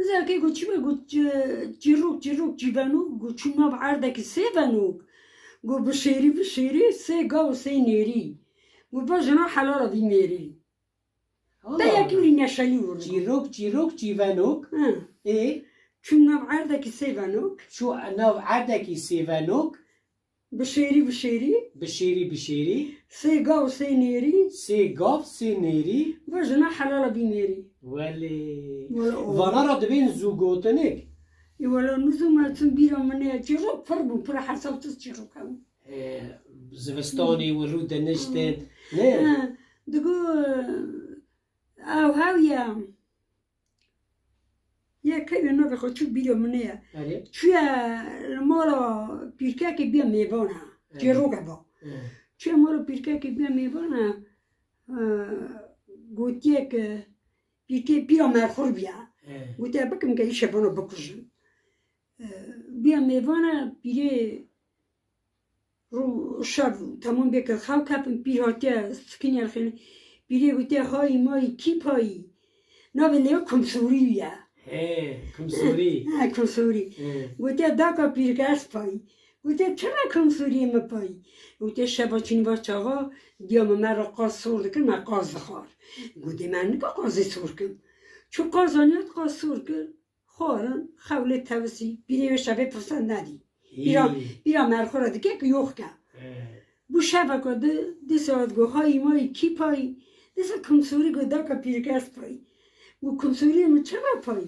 زاكي قلت شو قلت جيروك جيبانوك قلت شو ما بعرضك سيفانوك قلت بشيري سي قاو سي نيري قلت باجنا حلالة دي ميري دا يكوري نشالي ورد جيروك جيبانوك ايه شو ما بعرضك سيفانوك شو ناو عردك سيفانوك بشيري سي قاو سي نيري باجنا حلالة دي ميري ولی وانا را دبین زوگوتنک ولا نزوم تنبيرا من جيروك فربو برا حساب تسجيروك هم زوستانی و رو دنشتن نه دقو او هاويا يا كيف نوبي خو شو بيرو منيا شو المالا بيركاك بيا ميبانا جيروك با شو المالا بيركاك بيا ميبانا قوتيك بيرا مرخور بيا قوتي بكم كي شبانو بكوجن بيا ميبانا بيري رو شب تمام بيك خاو كابن بيراتيا سكيني الخيل بيري قوتي هاي ماي كيب هاي نابي ليو كمسوري بيا كمسوري قوتي داكا بيركاس باي قوتي چرا كمسوري ما باي قوتي شبا چيني باشاغا ديام مرا قاز سور دكن ما قاز دخار قوتي من نكا قازي سور كن چو قازانيات قاز سور كن خارن خولي توسي بيري و شبه پرسند ندي بيرا مرخورا دكي که يوخ که بو شبا که دي ساعت گو هاي ماي كي باي دي سا كمسوري گو داكا بيركاس باي و كمسوري ما چرا باي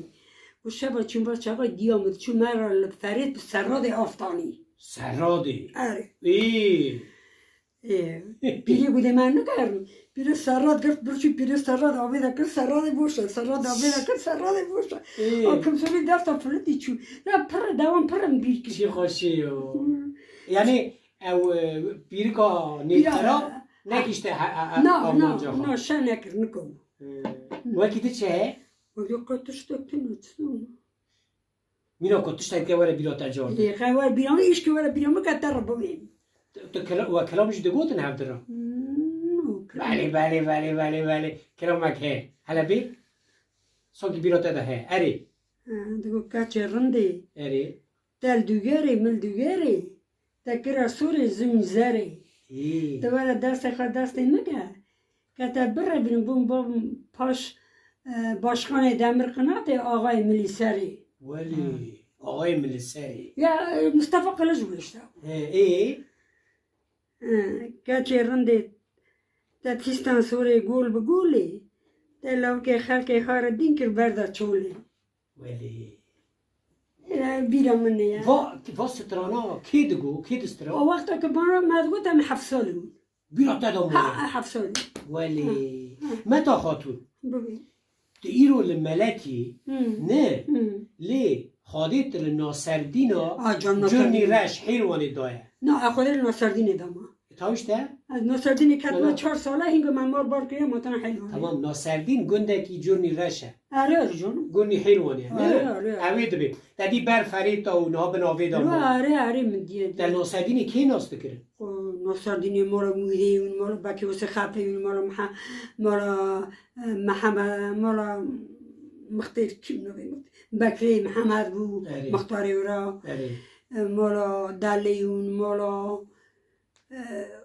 و شبا چون باشاغا ديامد چون مرا لفريد بسراد آفتاني سرادی آره ای پیری بوده من نکردم پیری سراد گفت برچی پیری سراد آبیده کرد سراد بوشه سراد آبیده کرد سراد بوشه آکم سوی دفتا پردی چون نه پر دوام پرم بیر کشی چی خوشی یعنی او بیرکا نیترا نکیشته نه شن نکر نکن وکی ده چه؟ ولی قطش دکتن نتسون مینا کتش تاید که وره بیرا تجار ده وره بیرامه ایش که وره بیرامه کتر رو ببین و کلامش ده گوتن هم درا بله کلامک هه حالا بی سانکی بیرا تده هه اری دگو کچه رنده اری دل دوگره مل دوگره تکره سوری زمزره دوباره دست خود دست نگه که تا بره بینم بوم پاش باشخان دمر قنات آقای ملیسری ولی آقای ملیسری یا مصطفى قلج بوشتا ای کچه رنده تا تیستان سوری گول بگولی تا لو که خلق خار دین کر برده چولی ولی بیرم منه یا و سترانا کی دگو کی دسترا و وقتا که بارا مدگوتا من 7 ساله بود بیرا تدام 7 ساله ولی متا خاتون ببین ایرو الملکی نه لی خادت لناصردینا جرنی رش حیروانی دایه نه اخوده لناصردینه داما تاوشته؟ ناصردینی کتما 4 ساله هنگو من مار بار کنیم مطمئن حیروانی تمام ناصردین گنده کی جرنی رشه آره جون گونی حیروانی آره اوید بی دادی بر فرید تا اونها بناوید آمون آره من دیه در ناصردینی کی ناسته کرد؟ ناصردینی مالا مویده اون مالا بکی واسه خفه اون مالا محمد مالا مختار کیم نوی بکری محمد بود مختاری ورا مالا دلی اون مالا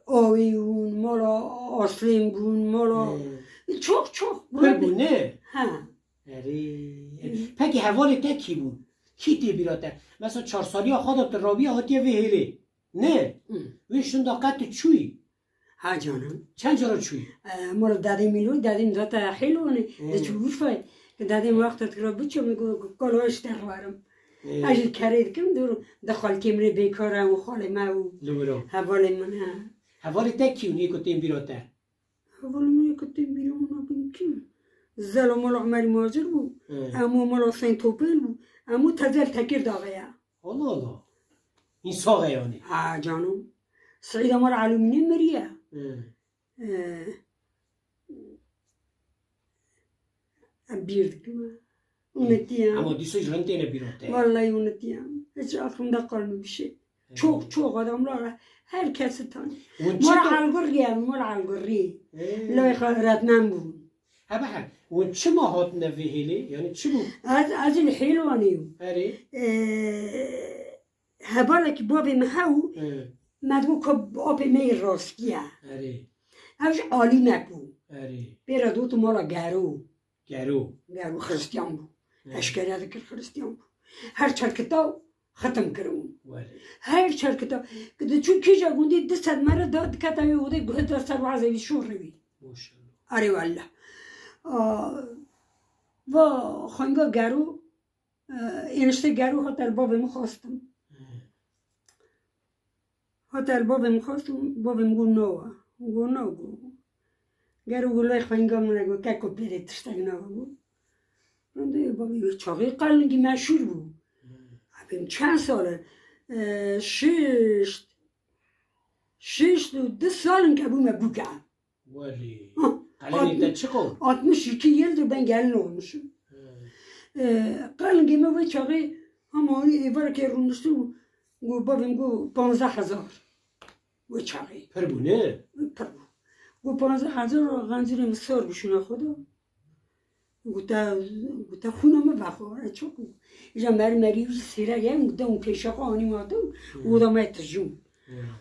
آوی اون مالا آسلیم بون مالا چوخ بونه ها پکی حوالی تا کی بود؟ کی تی بیراته؟ مثلا 4 سالی خودت رابیه هاتیه ویهلی نه ویشون داقت چوی ها جانم چند جارا چوی؟ مالا دادیم داتا حیلونه چوش فای که دادیم وقتت را بچه میگو کلوش تقوارم اجل کرید کم دور دخال کمری بیکاره و خاله ما و حوالی من ها حوالی تا کیونی کتیم بیراته؟ حوالی من کتیم بیرون بین کیم زلو مالا عمری ماجر بود امو مالا سین توپیل بود امو تزل تکیر داغیه الله این ساقه یعنی ها جانم سعید مالا علومینی مریه بیرد کما اونتیم اما دیسوی جرنتینه بیراته والله اونتیم هیچ آخرم دا قلم بشه çok adamlar herkesi tanıyor. Mor algor gel, mor algorri. Loy öğretmen bu. Ha bak, و چه ما هات نوهیلی یعنی چی بود؟ از این حیلوانیو اره هبالا که بابی محاو مدگو که آب می راستیه اره اوش عالی مکو اره بیره دو تو مالا گرو گرو خرستیان بو اشکره دکر خرستیان بو هر چرکتا ختم کرون ولی هر چرکتا که چون کجا گوندی دست مرا داد کتایی بوده گوه دست رو عزوی شور روی ماشاءالله آره والله و خانگاه گرو اینشته گرو هاتر بابم خواستم هاتر بابم خواستم بابم گو نو گو گرو گلوی خانگاه منه گو که پیره تشتگ نو گو رنده بابی چاقی قلنگی مشهور بود ببین چند ساله شش و 10 سالن که بومه بوکه ولی قلنگی ده چه کن؟ 62 yıl da ben gelin olmuşum. Kalın gibi ve çağı ama evvel ki runuştum. Babam 15,000 ve çağı. پر بو نه؟ پر. 15,000 غنزیرم سر بشونه خدا. گوتا خونم بخوره چوک. ایجا مریض سیره یم گوتا اون پیش آنی ماتم. گوتا مترجم.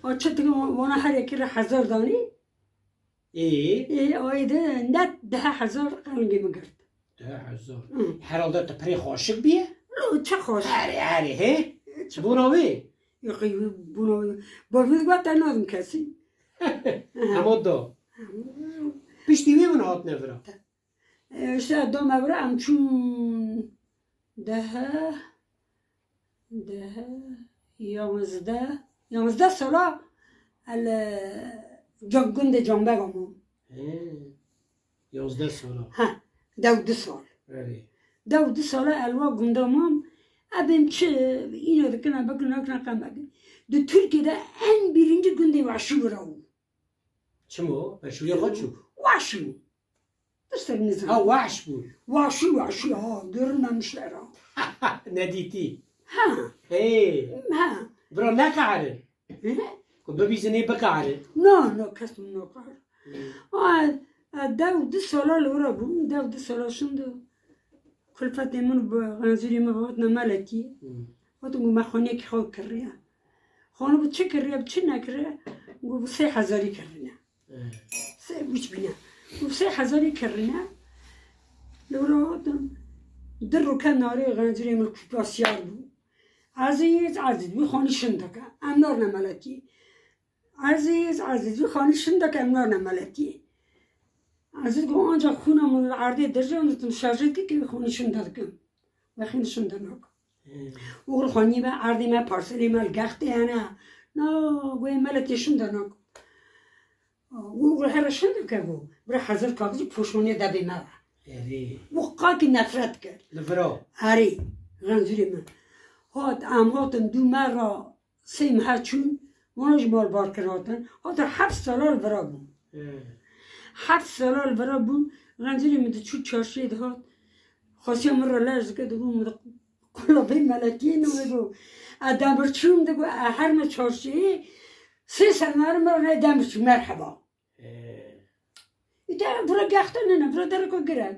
آچه دیگه وانا هر یکی را 1000 دانی. آیده net 10,000 قلنگی مگرد 10,000 herhalde te peri خوشک بیه؟ چه خوش هری he بوناوی یقی بوناوی باید باید نادم کسی همه دا پیشتیوی من هات نفره اشته دام ابره همچون 11 ساله گنده جنبگمون 11 ساله ها 12 سال بله 12 ساله الوا گندمم abim çi yine de kana bakın akna bakın. De Türkiye'de en birinci günde vaşı var o. Çim o? Vaşı kaçu? Vaşı. Dışarınızı. Ha vaş bu. Vaşı ha görmemişler ha. Ne diti? Ha. Hey. Ha. Bro ne kârı? Ko bebizine ne bakârı? No kasım no kârı. Davud ساله لورا بوم Davud ساله شنده. کلفت من با غنزوری ما بود نمالتی. وقتی ما خانه کی خواب کردیم. خانه بود چه کردیم چه نکردیم. گفت 3,000 کردیم. سه بیش بینه. گفت 3,000 کردیم. لورا دم در رو کناری غنزوری من کپاسیار بود. عزیز بی خانه شنده که امنار نمالتی. عزیز بی خانه شنده که امنار نمالتی. عزیز گو آنجا خونم عرضه درجه اونتون شرجتی که خونشون دادم و خونشون دادم اول خونی به عرضه ما پارسلی مال گخته انا نه گوی مالتیشون دادم اول هرشون دادم گو برای 1000 کاغذی پوشونی دادی ما و قاکی نفرت کرد لفرا هری غنزوری من هاتم دو مرا سیم هچون مناج مال بار کردن هاتر 7 ساله برا بود 7 ساله برا بود غنزوری من چو چارشی دهات خاصی مرا لرز کرد و من قلبی ملکی نمیگو آدم برچون دگو هر ما چارشی 3 سال مرا آدم برچون مرحبا ایتا برا گخته نه برا درکو گرم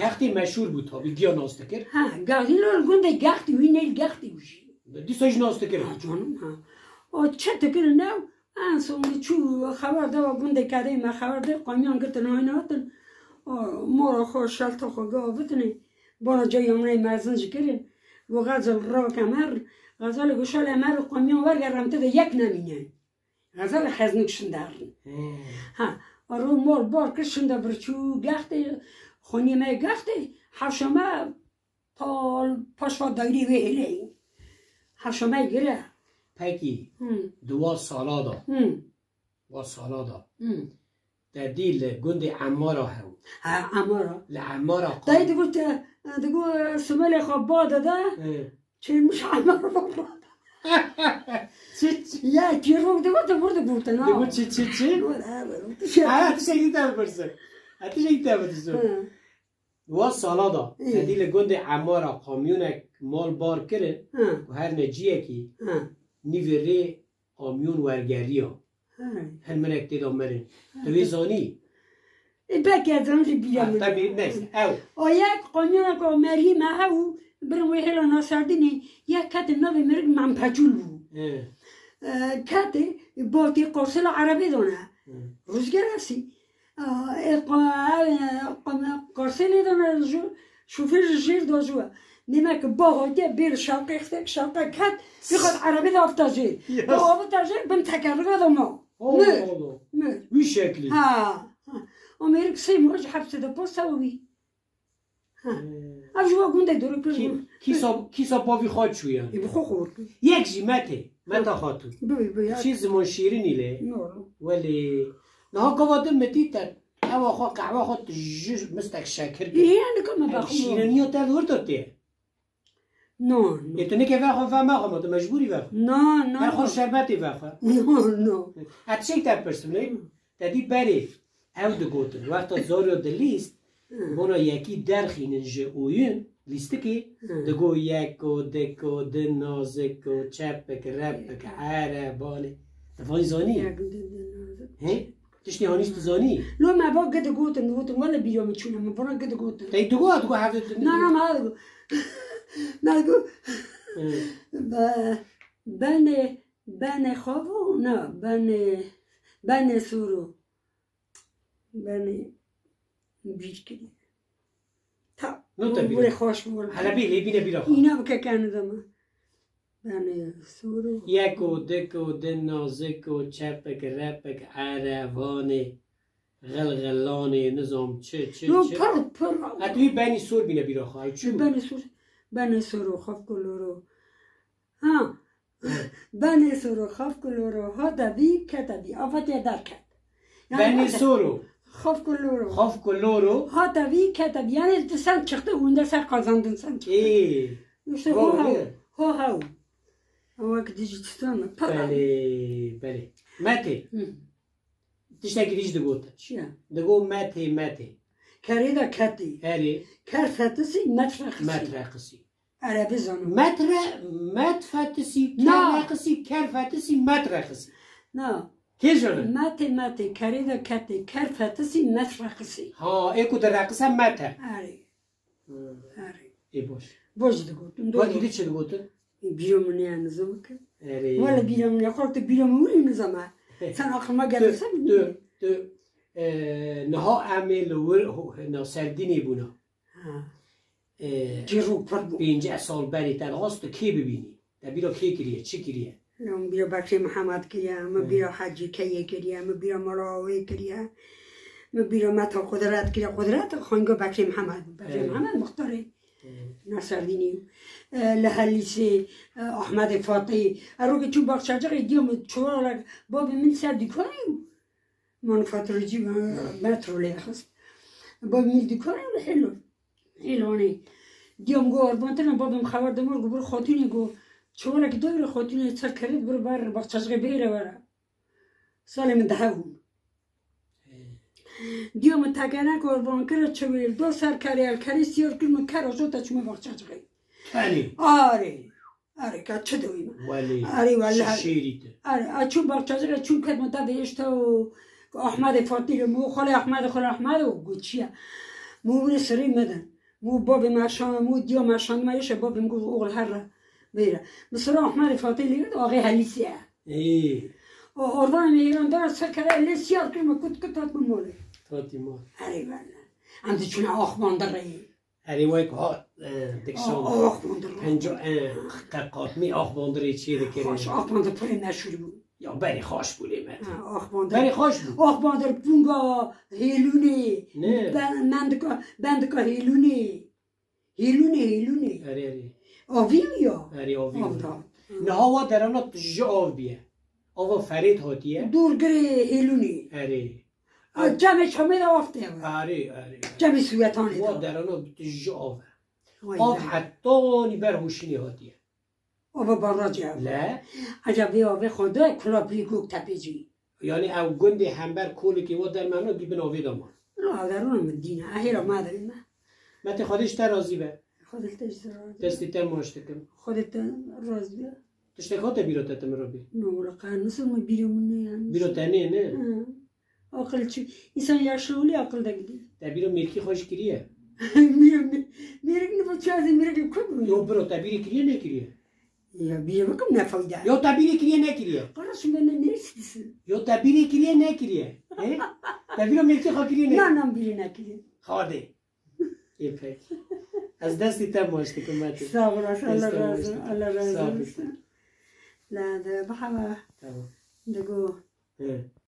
گختی مشهور بود تا بیگیا ناسته کرد ها گختی لول گنده گختی وی نیل گختی وشی دیسایش ناسته کرد جانم ها چه تکر نو انسان چو خبر دوا گنده کردی ما خبر ده قامیان گرتن آیناتن مورا خوش شلتا خو گاه بتنی بانا جای امنه مرزنج کرن و غزل را کمر غزل گوشال امر قامیان ورگرم تده یک نمینه غزل خزنکشن دارن ها رو مور بار کشن دا برچو گخته خونی ما گخته حفشما پاشوا دایری ویلی حفشما گره پکی 2 سالا دا 2 سالا دا در دیل گند عمارا هم عمارا لعمارا دایی دگو سمال خواب باده ده چه مش عمارا باده یا کیرو دگو تا برده بودن دگو چی تشکیل تا برسه تشکیل تا برسه 2 سالا دا در دیل گند عمارا قامیونک مال بار کرد و هر نجیه کی نیوری قامیون ورگری ها هر منک دیدم مرن دوی زانی بکی از آنجا بیرم طبیعی نیست او یک قانون که مریم او برم ویهلا ناسردینی یک کت نوی مرگ من پجول بود کت باتی قرصل عربی دونه روزگر هستی قرصل دونه شوفر جیر دوزوه نمک با هایده بیر شاقه اختک شاقه کت بخواد عربی دا افتازیر با آب تازیر بم تکرگه دا ما مر وی شکلی امریک سی موج حبس دا پاس سوی افجوا گونده دورو پرگون کیسا باوی خواد شویا بخو خورد یک جی متا خاتو چیز من شیرینی له ولی نه قوادم مدیتن هوا خو قهوه خو جوش مستک شکر یعنی که من بخور شیرینی تا دور داده نه تو نه که وقت فهم آخه تو مجبوری وقت نه خوش شربتی وقت نه هرچی تا پرسونه تدی بری او دگوتن وقت زارو دلیست بنا یکی درخینن جوین لیسته که دگو یکو دکو دنازکو چپک رپک عربانه تفانی زانی تشنی هانیش تو زانی لو ما با قد گوتن ولا بیام چونم ما برا قد گوتن تی دگو هفته نه ما دگو بنه خوابو نه بنه سورو بنه بیش کردی تا بوله خوش بوله حالا بینه بیرا خواه اینا بکه کنه دما بنه سورو یکو دکو دنازکو چپک رپک عربانه غلغلانه نظام چه پر اتوی بنی سور بینه بیرا خواه چو بنه سورو خواب کلورو ها بنه سورو خواب کلورو ها دوی که دوی آفت یه در کرد بنی سورو خوف کلورو ها دوی که دوی یعنی سن چخته اونده سر قازاندن سن چخته هاو اوک دیجیتستانه بله مته تشتاکی دیج دگوتا چیه؟ دگو مته کاری دا کتی کرفتسی مترقسی عربی زانو متفتسی کرفتسی مترقسی نه که جانه؟ مته کاری دا کتی کرفتسی مترقسی ها ایکو در رقصه مته آره ای باش دگوتن باید چه دگوتن؟ بیرامونی نظام کرد ولی بیرامونی خورد بیرامونی نظامه سن آخر ما گرفته تو نها عمل ناسردینی بونا جیرو پر بود 50 سال بری تنهاست تو کی ببینی تا بیرا کی کریه چی کریه من بیرا بکری محمد کریه من بیرا حجی کیه کریه من بیرا مراوی کریه من بیرا متا قدرت خانگاه بکری محمد مختاره ناسردینی لحلیسی احمد فاطی ارو که چون باقشاجه دیوم چورا بابی من سر دیکاریم من فاترجی مترو لیخست بابی من دیکاریم حلوانی دیوم گو اربانتنا بابیم خبر دمار گو برو خاتونی گو چورا که دور خاتونی سر کرد برو بر باقشاجه بیره بره سال من دهون دیوم تگنه قربان کرد چویل دو سر کری سیار کرد من کرد شد تا چومه باقشاجه تانی آره که چه دویم ولی شیریته چون باقشاجه چون کد متا بیشتا و احمد فاطی مو خاله احمد و گو چیه مو بونه سری مدن مو باب مشان مو دیو مشان مایشه باب مگو اول هر بیره مثلا احمد فاطی لیرد آقای حلیسیه اردان میگن داره سر کرده لیسیار کرد کت موله تاتی مال آره والا عندي چون آخوان داره آره وای که دکشان آخوان داره پنجا قاتمی آخوان داره چیه دکره خوش آخوان داره پره نشوری بود یا بری خوش بوله مد آخوان داره بری خوش بود آخوان داره پونگا هیلونه نه بندکا هیلونه آره آوی یا آره آوی نه هوا درانه تجا آو بیه آوا فرید هاتیه دورگره هیلونه آره جمع چمه دا آفته آره جمع سویتانه دا درانه تجا آو حتی بر هوشینی هاتیه آوا باراجه لا عجبه آوه خدا کلا بیگوک تپیجی یعنی او گنده همبر کولی که و در منو بیبن آوه دامان لا درونم دینه اهیرا مادرین مت خودش تا راضی به خودت راضی دستی تا ماشتکم خودت راضی به تشتکات بیرو تتم رو بی نه ولا قانون ما بیرون نه بیرو تنی نه عقل چی انسان yaşlı akıl da gidiyor. تبیرو میرکی خوش کریه Mirik ne bu çözüm mirik kubun. یو برو تبیری کریه نکریه Ya bir bakım ne fayda. یو تبیری کریه نکریه Kardeşim ben ne istiyorsun? یو تبیری کریه نکریه تبیرو میرکی خو کریه نکریه Nanam birine ki. خواده یه پک از دستی تم باشتی کمتی Sağ olasın. Allah razı olsun. Allah razı Sağ ol. olsun. La de bahama تمام de go. اه.